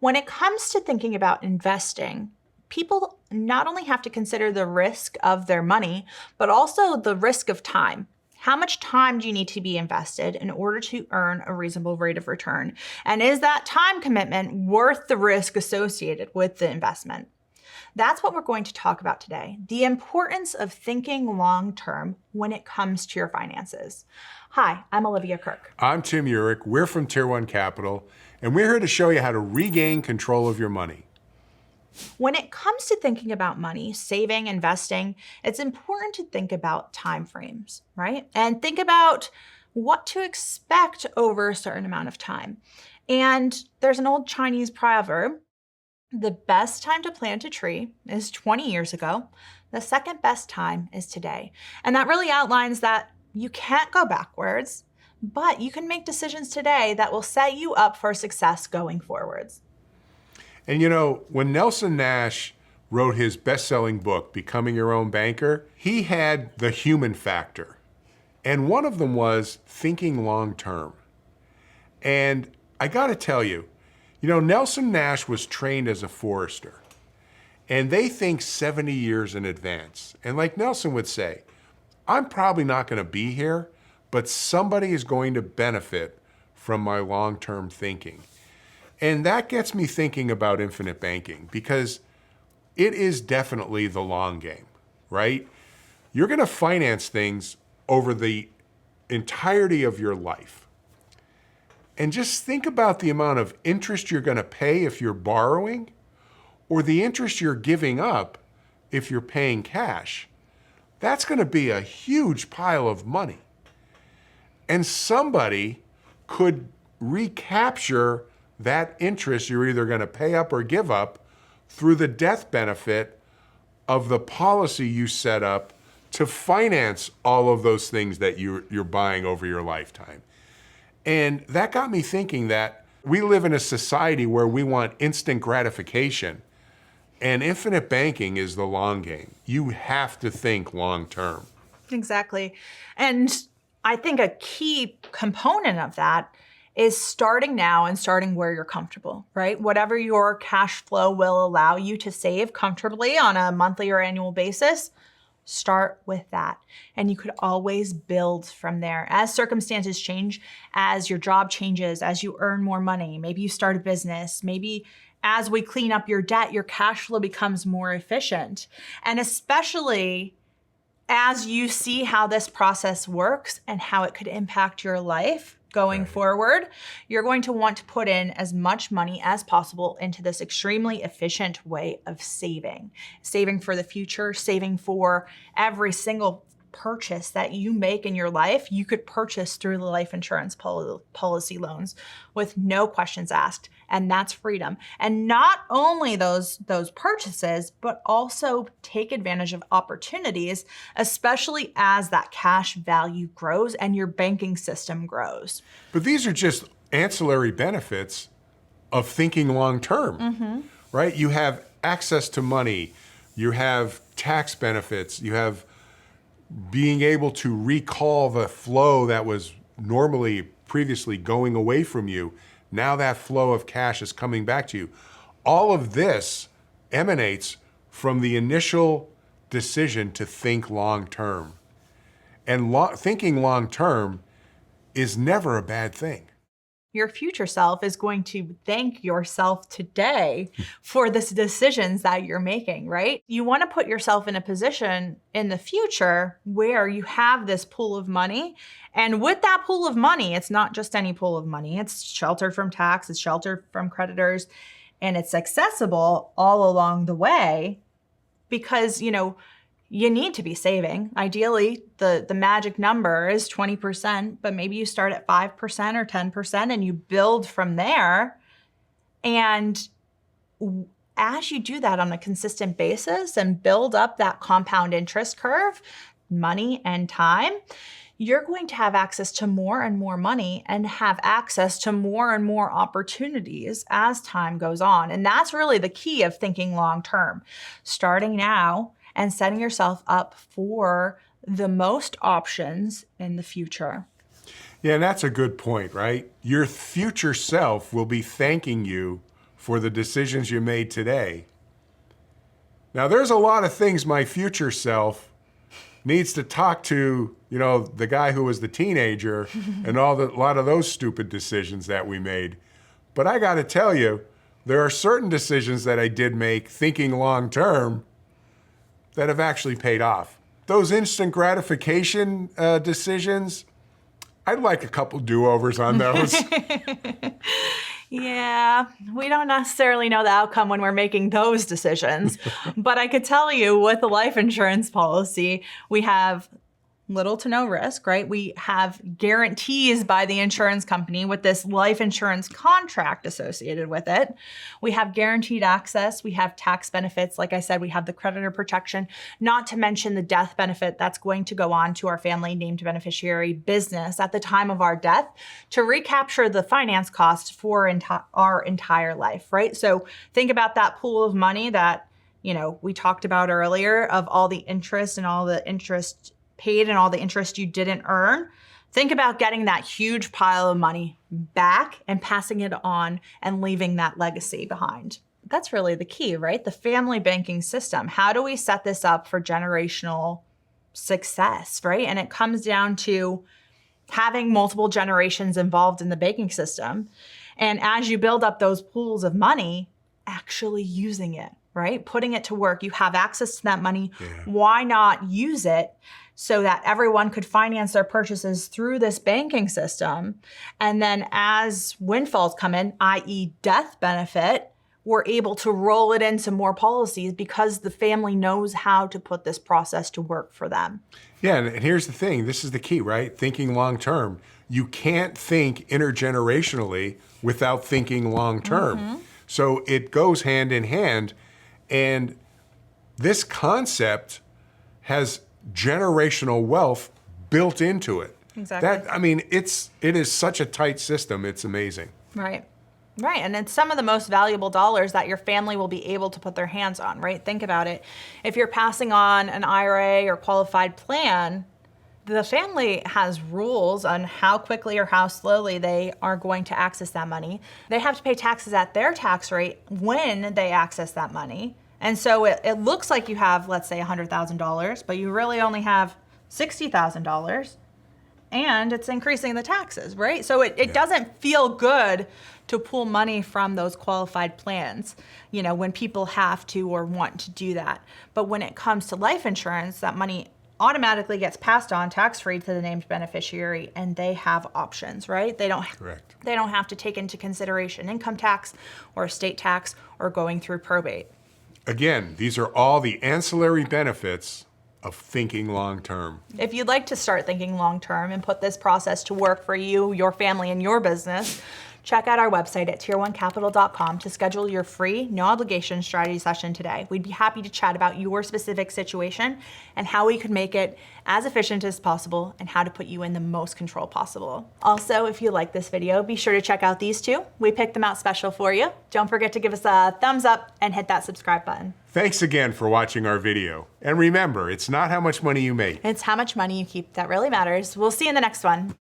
When it comes to thinking about investing, people not only have to consider the risk of their money, but also the risk of time. How much time do you need to be invested in order to earn a reasonable rate of return? And is that time commitment worth the risk associated with the investment? That's what we're going to talk about today, the importance of thinking long-term when it comes to your finances. Hi, I'm Olivia Kirk. I'm Tim Urich. We're from Tier 1 Capital, and we're here to show you how to regain control of your money. When it comes to thinking about money, saving, investing, it's important to think about time frames, right? And think about what to expect over a certain amount of time. And there's an old Chinese proverb: the best time to plant a tree is 20 years ago. The second best time is today. And that really outlines that you can't go backwards, but you can make decisions today that will set you up for success going forwards. And you know, when Nelson Nash wrote his best-selling book, Becoming Your Own Banker, he had the human factor. And one of them was thinking long-term. And I gotta tell you, Nelson Nash was trained as a forester, and they think 70 years in advance. And like Nelson would say, I'm probably not gonna be here, but somebody is going to benefit from my long-term thinking. And that gets me thinking about infinite banking, because it is definitely the long game, right? You're gonna finance things over the entirety of your life. And just think about the amount of interest you're gonna pay if you're borrowing, or the interest you're giving up if you're paying cash. That's gonna be a huge pile of money. And somebody could recapture that interest you're either gonna pay up or give up through the death benefit of the policy you set up to finance all of those things that you're buying over your lifetime. And that got me thinking that we live in a society where we want instant gratification, and infinite banking is the long game. You have to think long term. Exactly. And I think a key component of that is starting now and starting where you're comfortable, right? Whatever your cash flow will allow you to save comfortably on a monthly or annual basis, start with that. And you could always build from there. As circumstances change, as your job changes, as you earn more money, maybe you start a business, maybe as we clean up your debt, your cash flow becomes more efficient. And especially as you see how this process works and how it could impact your life going forward, you're going to want to put in as much money as possible into this extremely efficient way of saving. Saving for the future, saving for every single purchase that you make in your life. You could purchase through the life insurance policy loans with no questions asked, and that's freedom. And not only those purchases, but also take advantage of opportunities, especially as that cash value grows and your banking system grows. But these are just ancillary benefits of thinking long-term, right? You have access to money, you have tax benefits, you have being able to recall the flow that was normally previously going away from you. Now that flow of cash is coming back to you. All of this emanates from the initial decision to think long-term. And thinking long-term is never a bad thing. Your future self is going to thank yourself today for the decisions that you're making, right? You want to put yourself in a position in the future where you have this pool of money. And with that pool of money, it's not just any pool of money. It's sheltered from tax, it's sheltered from creditors, and it's accessible all along the way because, you need to be saving. Ideally, the magic number is 20%, but maybe you start at 5% or 10% and you build from there. And as you do that on a consistent basis and build up that compound interest curve, money and time, you're going to have access to more and more money and have access to more and more opportunities as time goes on. And that's really the key of thinking long term. Starting now and setting yourself up for the most options in the future. Yeah, and that's a good point, right? Your future self will be thanking you for the decisions you made today. Now, there's a lot of things my future self needs to talk to, the guy who was the teenager and a lot of those stupid decisions that we made. But I got to tell you, there are certain decisions that I did make thinking long term that have actually paid off. Those instant gratification decisions, I'd like a couple do-overs on those. Yeah, we don't necessarily know the outcome when we're making those decisions. But I could tell you with the life insurance policy, we have little to no risk, right? We have guarantees by the insurance company with this life insurance contract associated with it. We have guaranteed access. We have tax benefits. Like I said, we have the creditor protection, not to mention the death benefit that's going to go on to our family named beneficiary business at the time of our death to recapture the finance costs for our entire life, right? So think about that pool of money that, we talked about earlier of all the interest and all the interest paid and all the interest you didn't earn. Think about getting that huge pile of money back and passing it on and leaving that legacy behind. That's really the key, right? The family banking system. How do we set this up for generational success, right? And it comes down to having multiple generations involved in the banking system. And as you build up those pools of money, actually using it, right? Putting it to work. You have access to that money. Yeah. Why not use it so that everyone could finance their purchases through this banking system? And then as windfalls come in, i.e. death benefit, we're able to roll it into more policies because the family knows how to put this process to work for them. Yeah, and here's the thing. This is the key, right? Thinking long term. You can't think intergenerationally without thinking long term. Mm-hmm. So it goes hand in hand. And this concept has generational wealth built into it. Exactly. It is such a tight system. It's amazing. Right. And it's some of the most valuable dollars that your family will be able to put their hands on, right? Think about it. If you're passing on an IRA or qualified plan, the family has rules on how quickly or how slowly they are going to access that money. They have to pay taxes at their tax rate when they access that money. And so it looks like you have, let's say, $100,000, but you really only have $60,000, and it's increasing the taxes, right? So it doesn't feel good to pull money from those qualified plans, when people have to or want to do that. But when it comes to life insurance, that money automatically gets passed on tax-free to the named beneficiary, and they have options, right? They don't have to take into consideration income tax or estate tax or going through probate. Again, these are all the ancillary benefits of thinking long term. If you'd like to start thinking long term and put this process to work for you, your family, and your business, check out our website at tier1capital.com to schedule your free, no obligation strategy session today. We'd be happy to chat about your specific situation and how we could make it as efficient as possible and how to put you in the most control possible. Also, if you like this video, be sure to check out these two. We picked them out special for you. Don't forget to give us a thumbs up and hit that subscribe button. Thanks again for watching our video. And remember, it's not how much money you make. It's how much money you keep that really matters. We'll see you in the next one.